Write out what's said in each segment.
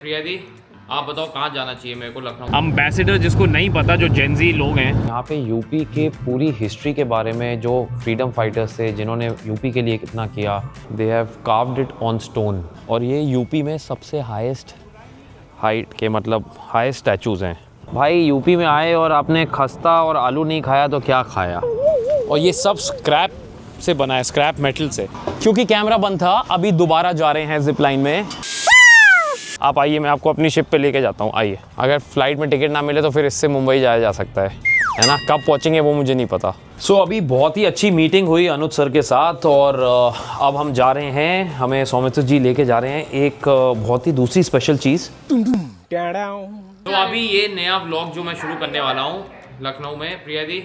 प्रिया दी, आप बताओ कहाँ जाना चाहिए मेरे को लखनऊ? अम्बेसडर जिसको नहीं पता, जो जेनजी लोग हैं, यहाँ पे यूपी के पूरी हिस्ट्री के बारे में, जो फ्रीडम फाइटर्स थे जिन्होंने यूपी के लिए कितना किया, they have carved it on stone. और ये यूपी में सबसे हाईएस्ट हाइट के मतलब हाईएस्ट स्टैचूज़ हैं। भाई यूपी में आए और आपने खस्ता और आलू नहीं खाया तो क्या खाया। और ये सब स्क्रैप से बना है, स्क्रैप मेटल से। क्योंकि कैमरा बंद था, अभी दोबारा जा रहे हैं जिप लाइन में। आप आइए, मैं आपको अपनी शिप पे लेके जाता हूँ। आइए, अगर फ्लाइट में टिकट ना मिले तो फिर इससे मुंबई जाया जा सकता है ना। कब पहुँचेंगे वो मुझे नहीं पता। सो अभी बहुत ही अच्छी मीटिंग हुई अनुज सर के साथ और अब हम जा रहे हैं, हमें सौमित्र जी लेके जा रहे हैं एक बहुत ही दूसरी स्पेशल चीज़। तो अभी ये नया व्लॉग जो मैं शुरू करने वाला हूँ लखनऊ में, प्रिया दी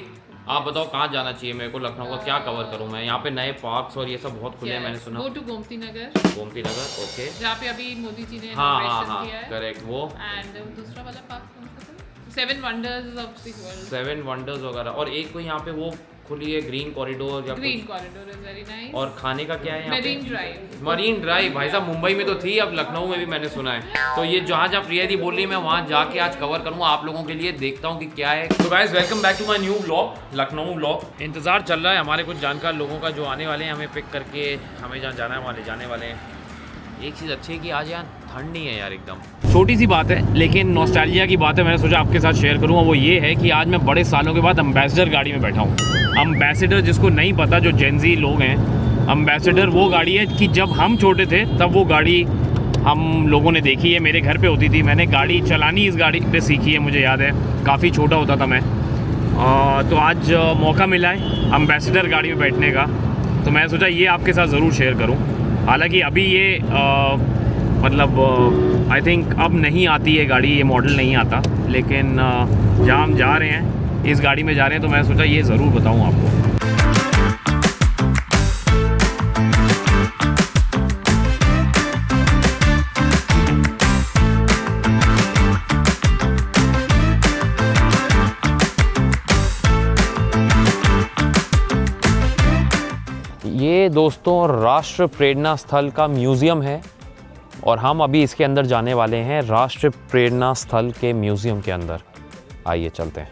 आप बताओ कहाँ जाना चाहिए मेरे को लखनऊ का, क्या कवर करूँ मैं? यहाँ पे नए पार्क्स और ये सब बहुत खुले हैं, मैंने सुना। Go to Gomti Nagar. Gomti Nagar, okay. जहाँ पे अभी मोदी जी ने हाँ इनॉग्रेशन किया है। करेक्ट वो। एंड दूसरा वाला पार्क कौन सा था? Seven wonders of the world. Seven wonders वगैरह। और एक कोई यहाँ पे वो खुली है ग्रीन कॉरिडोर या ग्रीन कुछ। Corridor is very nice. और खाने का क्या है यहाँ पे? Marine drive. मरीन ड्राइव, भाई साहब मुंबई में तो थी, अब लखनऊ में भी मैंने सुना है। तो ये जहाँ जहाँ प्रिया दी बोल रही है मैं वहाँ जाके आज कवर करूँगा आप लोगों के लिए, देखता हूँ कि क्या है। तो guys welcome back to my new vlog, Lucknow vlog. इंतजार चल रहा है हमारे कुछ जानकार लोगों का जो आने वाले हैं हमें पिक करके, हमें जहाँ जाना है वहाँ ले जाने वाले हैं। एक चीज़ अच्छी है कि आज यहाँ ठंड नहीं है यार एकदम। छोटी सी बात है लेकिन नॉस्टैल्जिया की बात है, मैंने सोचा आपके साथ शेयर करूँ। वो ये है कि आज मैं बड़े सालों के बाद अम्बेसडर गाड़ी में बैठा हूँ। अम्बेसडर जिसको नहीं पता, जो जेनजी लोग हैं, अम्बेसडर वो गाड़ी है कि जब हम छोटे थे तब वो गाड़ी हम लोगों ने देखी है, मेरे घर पे होती थी। मैंने गाड़ी चलानी इस गाड़ी पे सीखी है, मुझे याद है, काफ़ी छोटा होता था मैं। तो आज मौका मिला है अम्बेसडर गाड़ी में बैठने का, तो मैं सोचा ये आपके साथ ज़रूर शेयर करूँ। हालांकि अभी ये मतलब आई थिंक अब नहीं आती है गाड़ी, ये मॉडल नहीं आता, लेकिन जहाँ हम जा रहे हैं इस गाड़ी में जा रहे हैं, तो मैं सोचा ये ज़रूर बताऊँ आपको। ये दोस्तों राष्ट्र प्रेरणा स्थल का म्यूज़ियम है और हम अभी इसके अंदर जाने वाले हैं, राष्ट्र प्रेरणा स्थल के म्यूज़ियम के अंदर। आइए चलते हैं।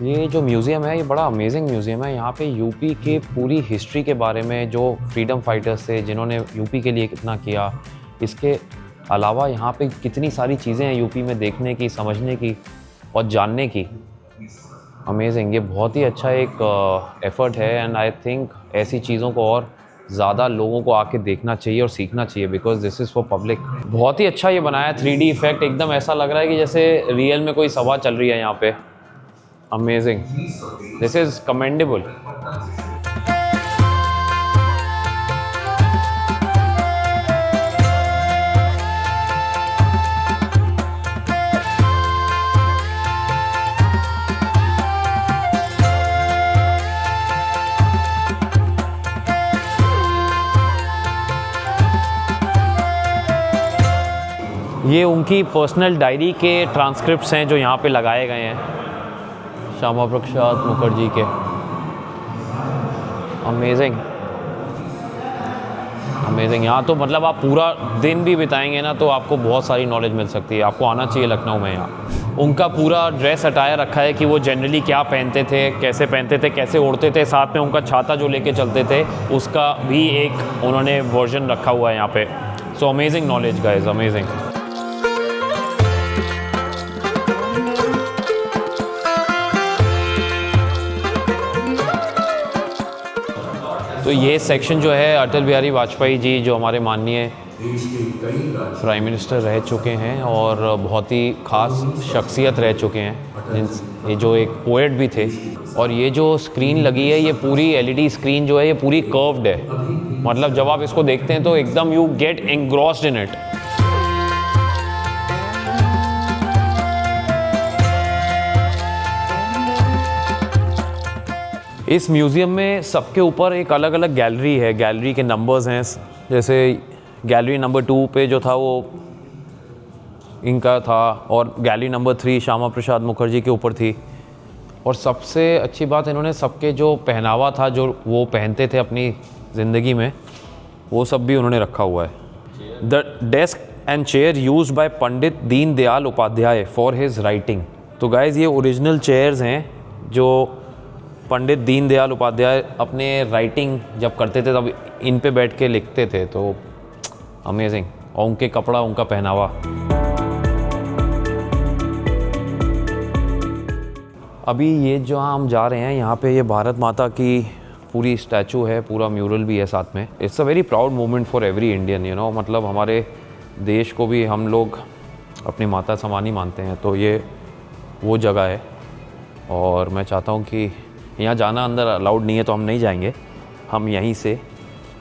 ये जो म्यूज़ियम है ये बड़ा अमेजिंग म्यूज़ियम है। यहाँ पे यूपी के पूरी हिस्ट्री के बारे में, जो फ्रीडम फाइटर्स थे जिन्होंने यूपी के लिए कितना किया, इसके अलावा यहाँ पे कितनी सारी चीज़ें हैं यूपी में देखने की, समझने की और जानने की। अमेजिंग, ये बहुत ही अच्छा एक एफ़र्ट है एंड आई थिंक ऐसी चीज़ों को और ज़्यादा लोगों को आके देखना चाहिए और सीखना चाहिए, because this is for public. बहुत ही अच्छा ये बनाया है, 3D इफेक्ट, एकदम ऐसा लग रहा है कि जैसे रियल में कोई सभा चल रही है यहाँ पे। Amazing, this is commendable. ये उनकी पर्सनल डायरी के ट्रांसक्रिप्ट्स हैं जो यहाँ पे लगाए गए हैं, श्यामा प्रसाद मुखर्जी के। Amazing amazing. यहाँ तो मतलब आप पूरा दिन भी बिताएंगे ना तो आपको बहुत सारी नॉलेज मिल सकती है। आपको आना चाहिए लखनऊ में। यहाँ उनका पूरा ड्रेस अटायर रखा है कि वो जनरली क्या पहनते थे, कैसे ओढ़ते थे। साथ में उनका छाता जो लेके चलते थे उसका भी एक उन्होंने वर्जन रखा हुआ है यहाँ पे। So amazing knowledge guys, amazing. तो ये सेक्शन जो है अटल बिहारी वाजपेयी जी, जो हमारे माननीय प्राइम मिनिस्टर रह चुके हैं और बहुत ही ख़ास शख्सियत रह चुके हैं, ये जो एक पोएट भी थे। और ये जो स्क्रीन लगी है, ये पूरी LED स्क्रीन जो है ये पूरी कर्व्ड है, मतलब जब आप इसको देखते हैं तो एकदम you get engrossed in it. इस म्यूज़ियम में सबके ऊपर एक अलग अलग गैलरी है, गैलरी के नंबर्स हैं। जैसे गैलरी नंबर 2 पे जो था वो इनका था, और गैलरी नंबर 3 श्यामा प्रसाद मुखर्जी के ऊपर थी। और सबसे अच्छी बात, इन्होंने सबके जो पहनावा था, जो वो पहनते थे अपनी ज़िंदगी में, वो सब भी उन्होंने रखा हुआ है। The desk and chair used by Pandit Deendayal Upadhyay for his writing. तो गाइज़ ये ओरिजिनल चेयर्स हैं जो पंडित दीनदयाल उपाध्याय अपने राइटिंग जब करते थे तब इन पे बैठ के लिखते थे। तो अमेजिंग। और उनके कपड़ा, उनका पहनावा। अभी ये जो हम जा रहे हैं यहाँ पे, ये भारत माता की पूरी स्टैचू है, पूरा म्यूरल भी है साथ में। It's a very proud moment for every Indian, you know. मतलब हमारे देश को भी हम लोग अपनी माता समान ही मानते हैं। तो ये वो जगह है और मैं चाहता हूँ कि यहाँ जाना अंदर अलाउड नहीं है तो हम नहीं जाएंगे। हम यहीं से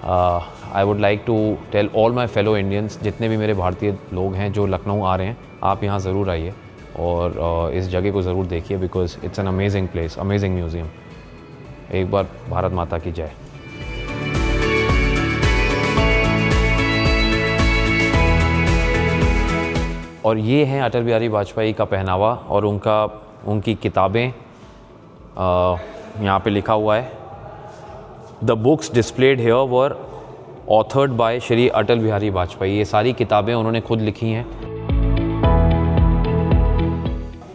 I would like to tell all my fellow Indians, जितने भी मेरे भारतीय लोग हैं जो लखनऊ आ रहे हैं, आप यहाँ ज़रूर आइए और इस जगह को ज़रूर देखिए, because it's an amazing place, amazing museum. एक बार भारत माता की जय। और ये हैं अटल बिहारी वाजपेयी का पहनावा और उनकी किताबें। यहाँ पे लिखा हुआ है, the books displayed here were authored by Shri Atal Bihari Vajpayee. ये सारी किताबें उन्होंने खुद लिखी हैं।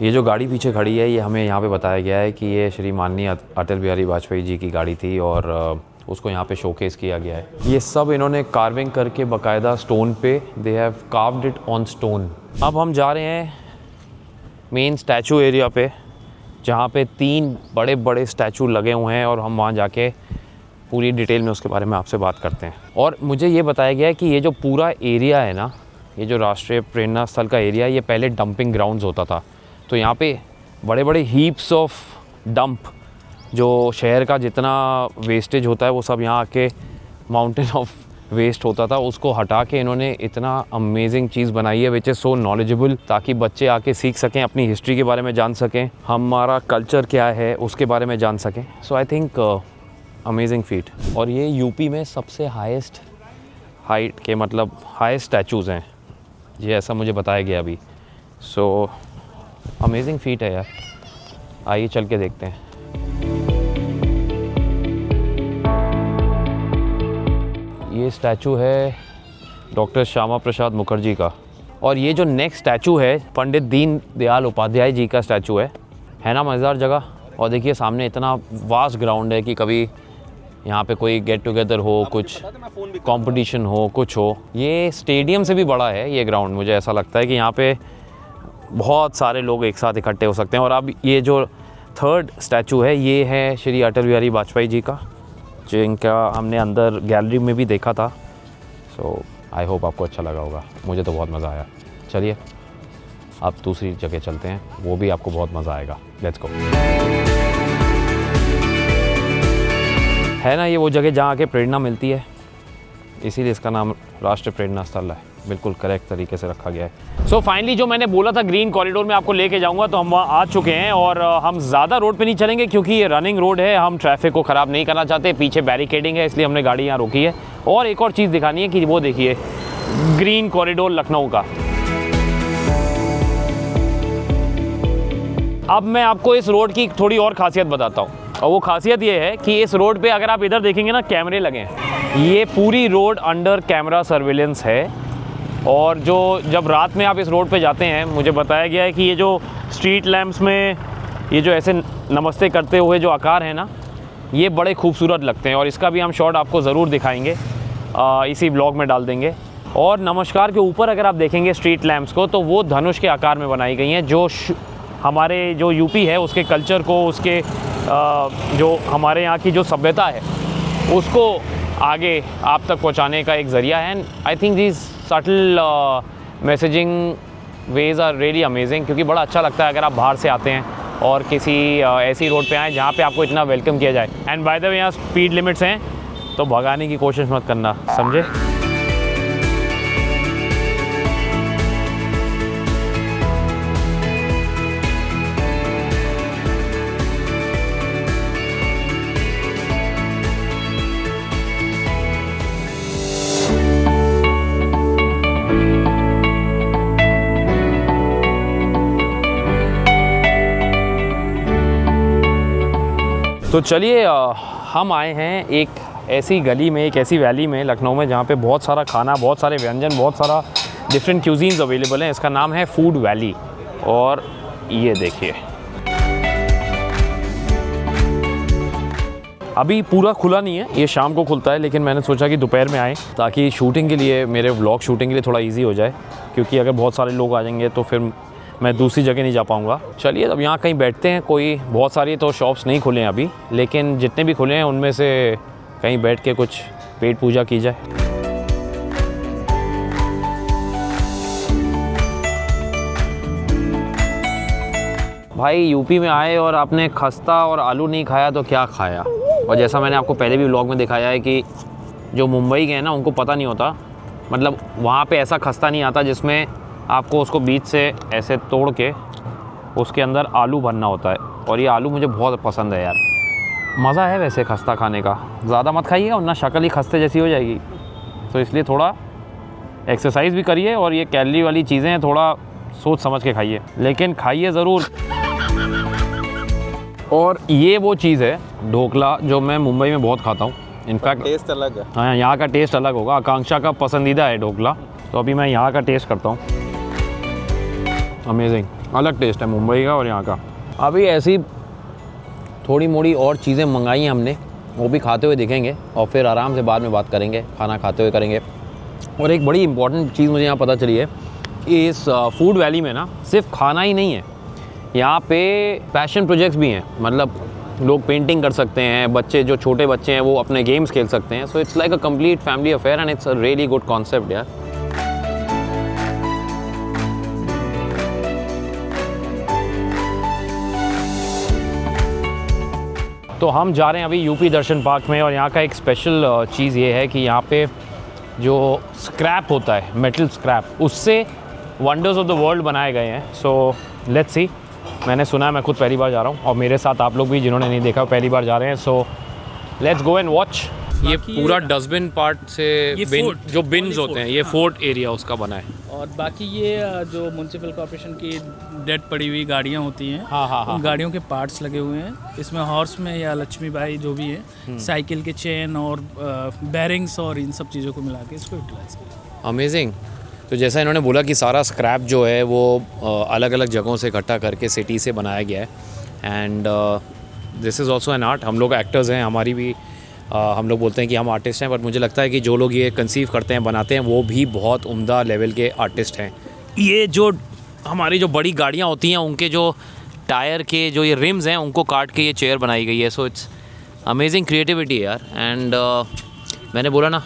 ये जो गाड़ी पीछे खड़ी है, ये हमें यहाँ पे बताया गया है कि ये श्री माननीय अटल बिहारी वाजपेयी जी की गाड़ी थी और उसको यहाँ पे शोकेस किया गया है। ये सब इन्होंने कार्विंग करके बाकायदा स्टोन पे, they have carved it on stone. अब हम जा रहे हैं मेन स्टैचू एरिया पे, जहाँ पे 3 बड़े बड़े स्टैचू लगे हुए हैं और हम वहाँ जाके पूरी डिटेल में उसके बारे में आपसे बात करते हैं। और मुझे ये बताया गया है कि ये जो पूरा एरिया है ना, ये जो राष्ट्रीय प्रेरणा स्थल का एरिया है, ये पहले डंपिंग ग्राउंड्स होता था। तो यहाँ पे बड़े बड़े हीप्स ऑफ डंप, जो शहर का जितना वेस्टेज होता है वो सब यहाँ आके माउंटेन ऑफ वेस्ट होता था, उसको हटा के इन्होंने इतना अमेजिंग चीज़ बनाई है विच इज़ सो नॉलेजेबल, ताकि बच्चे आके सीख सकें, अपनी हिस्ट्री के बारे में जान सकें, हमारा कल्चर क्या है उसके बारे में जान सकें। सो आई थिंक अमेजिंग फीट। और ये यूपी में सबसे हाईएस्ट हाइट के, मतलब हाईएस्ट स्टैचूज़ हैं ये, ऐसा मुझे बताया गया अभी। सो अमेजिंग फीट है यार। आइए चल के देखते हैं। ये स्टैचू है डॉक्टर श्यामा प्रसाद मुखर्जी का। और ये जो नेक्स्ट स्टैचू है पंडित दीनदयाल उपाध्याय जी का स्टैचू है ना मज़ेदार जगह। और देखिए सामने इतना वास्ट ग्राउंड है कि कभी यहाँ पे कोई गेट टुगेदर हो, कुछ कंपटीशन हो, कुछ हो। ये स्टेडियम से भी बड़ा है ये ग्राउंड। मुझे ऐसा लगता है कि यहाँ पे बहुत सारे लोग एक साथ इकट्ठे हो सकते हैं। और अब ये जो 3rd स्टैचू है, ये है श्री अटल बिहारी वाजपेयी जी का, जिनका हमने अंदर गैलरी में भी देखा था। सो आई होप आपको अच्छा लगा होगा। मुझे तो बहुत मज़ा आया। चलिए अब दूसरी जगह चलते हैं, वो भी आपको बहुत मज़ा आएगा। Let's go. है ना ये वो जगह जहाँ आके प्रेरणा मिलती है, इसीलिए इसका नाम राष्ट्रीय प्रेरणा स्थल है। बिल्कुल करेक्ट तरीके से रखा गया है। सो फाइनली जो मैंने बोला था ग्रीन कॉरिडोर में आपको लेके जाऊंगा, तो हम वहाँ आ चुके हैं। और हम ज़्यादा रोड पे नहीं चलेंगे क्योंकि ये रनिंग रोड है, हम ट्रैफिक को ख़राब नहीं करना चाहते। पीछे बैरिकेडिंग है, इसलिए हमने गाड़ी यहाँ रोकी है। और एक और चीज़ दिखानी है कि वो देखिए ग्रीन कॉरिडोर लखनऊ का। अब मैं आपको इस रोड की थोड़ी और खासियत बताता हूँ, और वो खासियत ये है कि इस रोड पे अगर आप इधर देखेंगे ना, कैमरे लगे हैं। ये पूरी रोड अंडर कैमरा सर्विलेंस है। और जो जब रात में आप इस रोड पे जाते हैं, मुझे बताया गया है कि ये जो स्ट्रीट लैंप्स में ये जो ऐसे नमस्ते करते हुए जो आकार है ना, ये बड़े खूबसूरत लगते हैं। और इसका भी हम शॉट आपको ज़रूर दिखाएंगे, इसी ब्लॉग में डाल देंगे। और नमस्कार के ऊपर अगर आप देखेंगे स्ट्रीट लैंप्स को, तो वो धनुष के आकार में बनाई गई हैं, जो हमारे जो यूपी है उसके कल्चर को, उसके जो हमारे यहाँ की जो सभ्यता है उसको आगे आप तक पहुँचाने का एक ज़रिया है। I think this subtle messaging ways are really amazing, क्योंकि बड़ा अच्छा लगता है अगर आप बाहर से आते हैं और किसी ऐसी रोड पे आएँ जहाँ पे आपको इतना वेलकम किया जाए। एंड बाय द वे यहाँ स्पीड लिमिट्स हैं, तो भगाने की कोशिश मत करना, समझे। तो चलिए हम आए हैं एक ऐसी गली में, एक ऐसी वैली में लखनऊ में, जहाँ पे बहुत सारा खाना, बहुत सारे व्यंजन, बहुत सारा डिफरेंट क्यूजीन्स अवेलेबल हैं। इसका नाम है फूड वैली और ये देखिए अभी पूरा खुला नहीं है, ये शाम को खुलता है, लेकिन मैंने सोचा कि दोपहर में आए ताकि शूटिंग के लिए, मेरे व्लॉग शूटिंग के लिए थोड़ा इजी हो जाए, क्योंकि अगर बहुत सारे लोग आ जाएंगे तो फिर मैं दूसरी जगह नहीं जा पाऊँगा। चलिए अब यहाँ कहीं बैठते हैं। कोई बहुत सारी तो शॉप्स नहीं खुले हैं अभी, लेकिन जितने भी खुले हैं उनमें से कहीं बैठ के कुछ पेट पूजा की जाए। भाई यूपी में आए और आपने खस्ता और आलू नहीं खाया तो क्या खाया। और जैसा मैंने आपको पहले भी व्लॉग में दिखाया है कि जो मुंबई के हैं ना उनको पता नहीं होता, मतलब वहाँ पे ऐसा खस्ता नहीं आता जिसमें आपको उसको बीच से ऐसे तोड़ के उसके अंदर आलू भरना होता है। और ये आलू मुझे बहुत पसंद है यार, मज़ा है वैसे खस्ता खाने का। ज़्यादा मत खाइएगा वरना शक्ल ही खस्ते जैसी हो जाएगी, तो इसलिए थोड़ा एक्सरसाइज भी करिए और ये कैलोरी वाली चीज़ें हैं थोड़ा सोच समझ के खाइए, लेकिन खाइए ज़रूर। और ये वो चीज़ है ढोकला जो मैं मुंबई में बहुत खाता हूँ। इनफैक्ट टेस्ट अलग है। हाँ, यहाँ का टेस्ट अलग होगा। आकांक्षा का पसंदीदा है ढोकला, तो अभी मैं यहाँ का टेस्ट करता हूँ। अमेजिंग, अलग टेस्ट है मुंबई का और यहाँ का। अभी ऐसी थोड़ी मोड़ी और चीज़ें मंगाई हैं हमने, वो भी खाते हुए दिखेंगे और फिर आराम से बाद में बात करेंगे, खाना खाते हुए करेंगे। और एक बड़ी इंपॉर्टेंट चीज़ मुझे यहाँ पता चली है, इस फूड वैली में ना सिर्फ खाना ही नहीं है, यहाँ पे पैशन प्रोजेक्ट्स भी हैं। मतलब लोग पेंटिंग कर सकते हैं, बच्चे जो छोटे बच्चे हैं वो अपने गेम्स खेल सकते हैं। So it's like a complete family affair and it's a really good concept यार। तो हम जा रहे हैं अभी यूपी दर्शन पार्क में, और यहाँ का एक स्पेशल चीज़ ये है कि यहाँ पे जो स्क्रैप होता है, मेटल स्क्रैप, उससे वंडर्स ऑफ द वर्ल्ड बनाए गए हैं। सो लेट्स सी, मैंने सुना है, मैं खुद पहली बार जा रहा हूँ और मेरे साथ आप लोग भी जिन्होंने नहीं देखा पहली बार जा रहे हैं। सो लेट्स गो एंड वॉच। ये पूरा डस्टबिन पार्ट से जो बिन्स होते हैं, ये फोर्ट एरिया उसका बना है। और बाकी ये जो म्युनिसिपल कॉर्पोरेशन की डेड पड़ी हुई गाड़ियाँ होती हैं, हाँ, उन गाड़ियों के पार्ट्स लगे हुए हैं इसमें। हॉर्स में या लक्ष्मीबाई जो भी है, साइकिल के चेन और बैरिंग्स और इन सब चीज़ों को मिला के इसको यूटिलाइज किया। अमेजिंग। तो जैसा इन्होंने बोला कि सारा स्क्रैप जो है वो अलग अलग जगहों से इकट्ठा करके सिटी से बनाया गया है। And this is also an art. हम लोग एक्टर्स हैं, हमारी भी हम लोग बोलते हैं कि हम आर्टिस्ट हैं, बट मुझे लगता है कि जो लोग ये कंसीव करते हैं, बनाते हैं, वो भी बहुत उम्दा लेवल के आर्टिस्ट हैं। ये जो हमारी जो बड़ी गाड़ियाँ होती हैं उनके जो टायर के जो ये रिम्स हैं उनको काट के ये चेयर बनाई गई है। सो इट्स अमेजिंग क्रिएटिविटी यार। एंड मैंने बोला ना,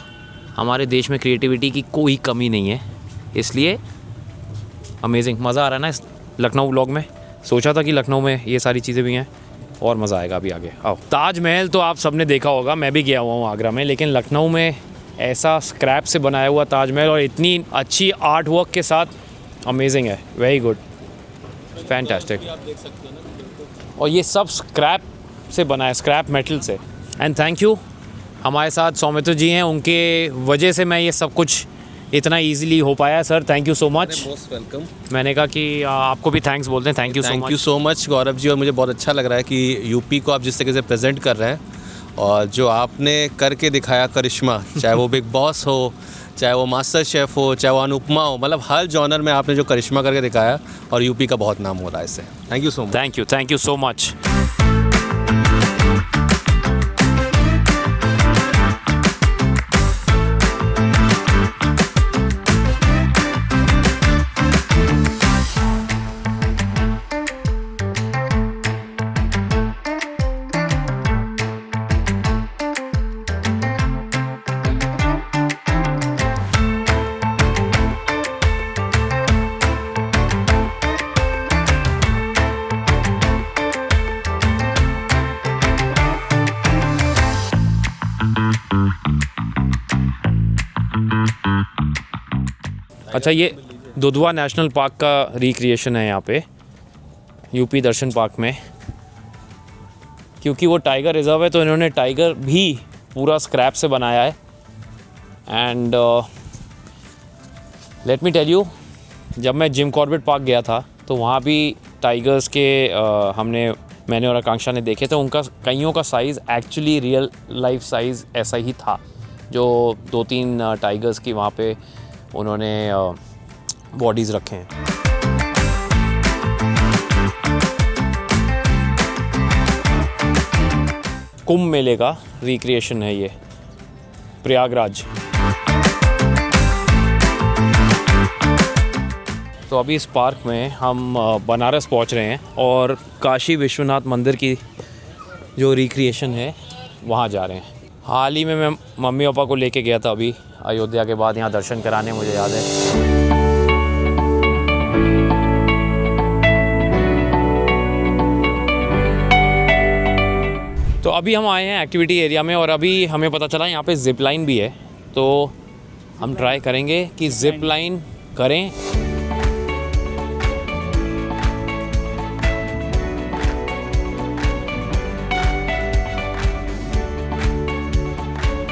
हमारे देश में क्रिएटिविटी की कोई कमी नहीं है, इसलिए अमेजिंग। मज़ा आ रहा है ना इस लखनऊ व्लॉग में। सोचा था कि लखनऊ में ये सारी चीज़ें भी हैं और मज़ा आएगा अभी आगे। आओ। ताजमहल तो आप सबने देखा होगा, मैं भी गया हुआ हूँ आगरा में, लेकिन लखनऊ में ऐसा स्क्रैप से बनाया हुआ ताजमहल और इतनी अच्छी आर्ट वर्क के साथ, अमेजिंग है। Very good, fantastic. और ये सब स्क्रैप से बना है, स्क्रैप मेटल से। एंड थैंक यू, हमारे साथ सौमित्र जी हैं, उनके वजह से मैं ये सब कुछ इतना इजीली हो पाया। Sir thank you so much. Most welcome. मैंने कहा कि आपको भी थैंक्स बोलते हैं। Thank you so much Gaurav ji. और मुझे बहुत अच्छा लग रहा है कि यूपी को आप जिस तरीके से प्रेजेंट कर रहे हैं और जो आपने करके दिखाया करिश्मा, चाहे वो बिग बॉस हो, चाहे वो मास्टर शेफ़ हो, चाहे वो अनुपमा हो, मतलब हर जॉनर में आपने जो करिश्मा करके दिखाया और यूपी का बहुत नाम हो रहा है इससे। Thank you so much. Thank you so much. अच्छा, ये दुधवा नेशनल पार्क का रिक्रिएशन है यहाँ पे यूपी दर्शन पार्क में। क्योंकि वो टाइगर रिज़र्व है तो इन्होंने टाइगर भी पूरा स्क्रैप से बनाया है। And let me tell you, जब मैं जिम कॉर्बेट पार्क गया था तो वहाँ भी टाइगर्स के मैंने और आकांक्षा ने देखे थे। उनका कईयों का size actually real life size ऐसा ही था। जो 2-3 टाइगर्स की वहाँ पे उन्होंने बॉडीज़ रखे हैं। कुंभ मेले का रिक्रिएशन है ये, प्रयागराज। तो अभी इस पार्क में हम बनारस पहुंच रहे हैं और काशी विश्वनाथ मंदिर की जो रिक्रिएशन है वहाँ जा रहे हैं। हाल ही में मैं मम्मी पापा को लेके गया था अभी अयोध्या के बाद यहाँ दर्शन कराने, मुझे याद है। तो अभी हम आए हैं एक्टिविटी एरिया में और अभी हमें पता चला यहाँ पे जिप लाइन भी है, तो हम ट्राई करेंगे कि जिप लाइन करें।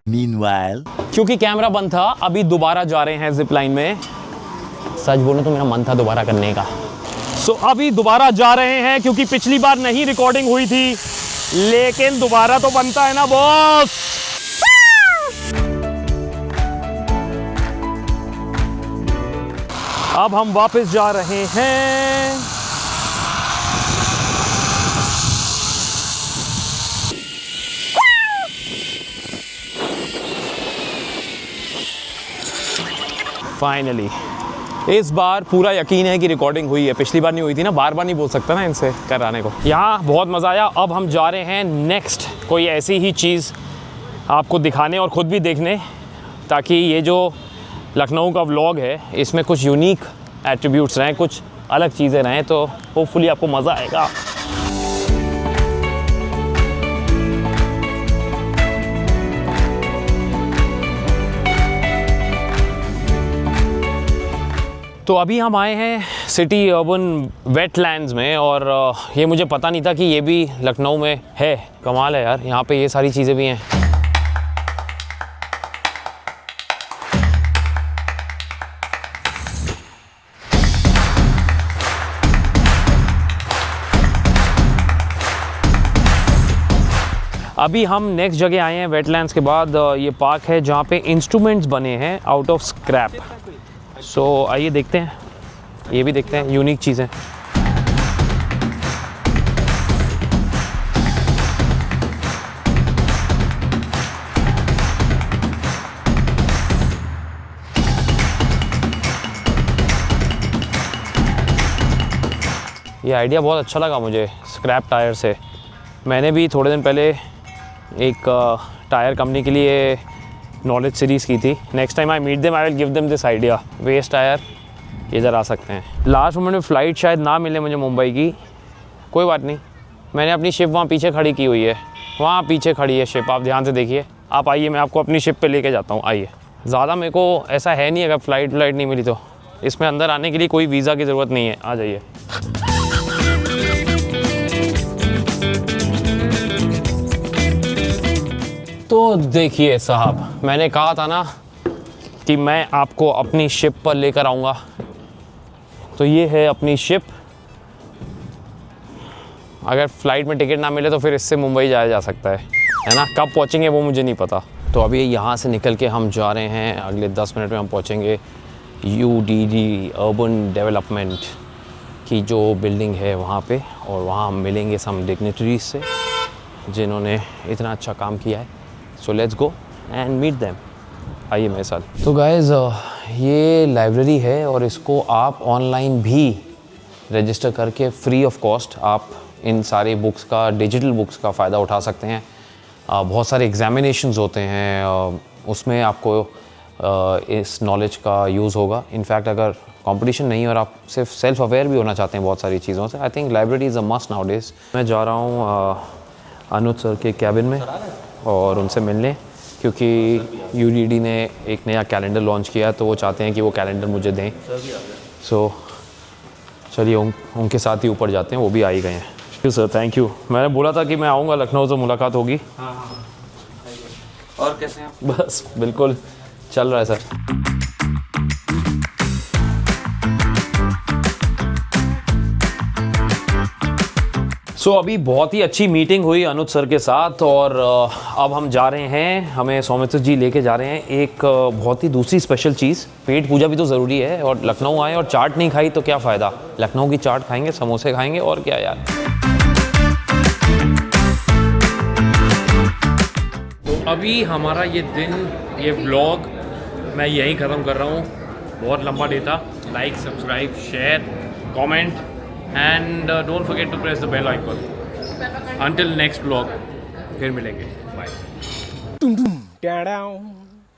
Meanwhile, क्योंकि कैमरा बंद था, अभी दोबारा जा रहे हैं जिप लाइन में। सच बोलूं तो मेरा मन था दोबारा करने का। सो अभी दोबारा जा रहे हैं क्योंकि पिछली बार नहीं रिकॉर्डिंग हुई थी, लेकिन दोबारा तो बनता है ना बॉस। अब हम वापस जा रहे हैं। फाइनली इस बार पूरा यकीन है कि रिकॉर्डिंग हुई है। पिछली बार नहीं हुई थी ना, बार बार नहीं बोल सकता ना इनसे कराने को। यहाँ बहुत मज़ा आया। अब हम जा रहे हैं नेक्स्ट कोई ऐसी ही चीज़ आपको दिखाने और ख़ुद भी देखने, ताकि ये जो लखनऊ का व्लॉग है इसमें कुछ यूनिक एट्रीब्यूट्स रहें, कुछ अलग चीज़ें रहें, तो होपफुली आपको मज़ा आएगा। तो अभी हम आए हैं सिटी अर्बन वेटलैंड्स में और ये मुझे पता नहीं था कि ये भी लखनऊ में है। कमाल है यार, यहाँ पे ये सारी चीज़ें भी हैं। अभी हम नेक्स्ट जगह आए हैं वेटलैंड्स के बाद। ये पार्क है जहाँ पे इंस्ट्रूमेंट्स बने हैं आउट ऑफ स्क्रैप। सो आइए देखते हैं, ये भी देखते हैं, यूनिक चीज़ें। ये आइडिया बहुत अच्छा लगा मुझे स्क्रैप टायर से। मैंने भी थोड़े दिन पहले एक टायर कंपनी के लिए नॉलेज सीरीज़ की थी। Next time I meet them I will give them this idea. Waste tyre इधर आ सकते हैं। लास्ट मोमेंट में फ़्लाइट शायद ना मिले मुझे मुंबई की, कोई बात नहीं। मैंने अपनी शिप वहाँ पीछे खड़ी की हुई है, वहाँ पीछे खड़ी है शिप, आप ध्यान से देखिए। आप आइए, मैं आपको अपनी शिप पे लेके जाता हूँ। आइए। ज़्यादा मेरे को ऐसा है नहीं, अगर फ़्लाइट नहीं मिली तो इसमें अंदर आने के लिए कोई वीज़ा की ज़रूरत नहीं है। आ जाइए। तो देखिए साहब, मैंने कहा था ना कि मैं आपको अपनी शिप पर लेकर आऊँगा। तो ये है अपनी शिप। अगर फ़्लाइट में टिकट ना मिले तो फिर इससे मुंबई जाया जा सकता है ना। कब पहुँचेंगे वो मुझे नहीं पता। तो अभी यहाँ से निकल के हम जा रहे हैं, अगले 10 मिनट में हम पहुँचेंगे UDD अर्बन डेवलपमेंट की जो बिल्डिंग है वहाँ पे, और वहाँ हम मिलेंगे सम डिग्निटरीज से जिन्होंने इतना अच्छा काम किया है। So let's go and meet them. आइए मेरे साथ। तो गाइज़, ये लाइब्रेरी है और इसको आप ऑनलाइन भी रजिस्टर करके फ्री ऑफ कॉस्ट आप इन सारे बुक्स का, डिजिटल बुक्स का फ़ायदा उठा सकते हैं। बहुत सारे एग्जामिनेशंस होते हैं, उसमें आपको इस नॉलेज का यूज़ होगा। इनफैक्ट अगर कंपटीशन नहीं और आप सिर्फ सेल्फ अवेयर भी होना चाहते हैं बहुत सारी चीज़ों से, I think library is a must now days. मैं जा रहा हूँ अनुज सर के कैबिन में और उनसे मिलने, क्योंकि UDD ने एक नया कैलेंडर लॉन्च किया है, तो वो चाहते हैं कि वो कैलेंडर मुझे दें। सो चलिए उनके साथ ही ऊपर जाते हैं, वो भी आ ही गए हैं। Thank you sir, thank you. मैंने बोला था कि मैं आऊँगा, लखनऊ से मुलाकात होगी। और कैसे हैं? बस बिल्कुल चल रहा है सर। सो अभी बहुत ही अच्छी मीटिंग हुई अनुज सर के साथ और अब हम जा रहे हैं, हमें सौमित्र जी लेके जा रहे हैं एक बहुत ही दूसरी स्पेशल चीज़। पेट पूजा भी तो ज़रूरी है और लखनऊ आए और चाट नहीं खाई तो क्या फ़ायदा। लखनऊ की चाट खाएंगे, समोसे खाएंगे और क्या यार। तो अभी हमारा ये दिन, ये व्लॉग मैं यहीं ख़त्म कर रहा हूँ। बहुत लंबा डे था। Like, subscribe, share, comment and don't forget to press the bell icon. Until next vlog फिर मिलेंगे। बाय।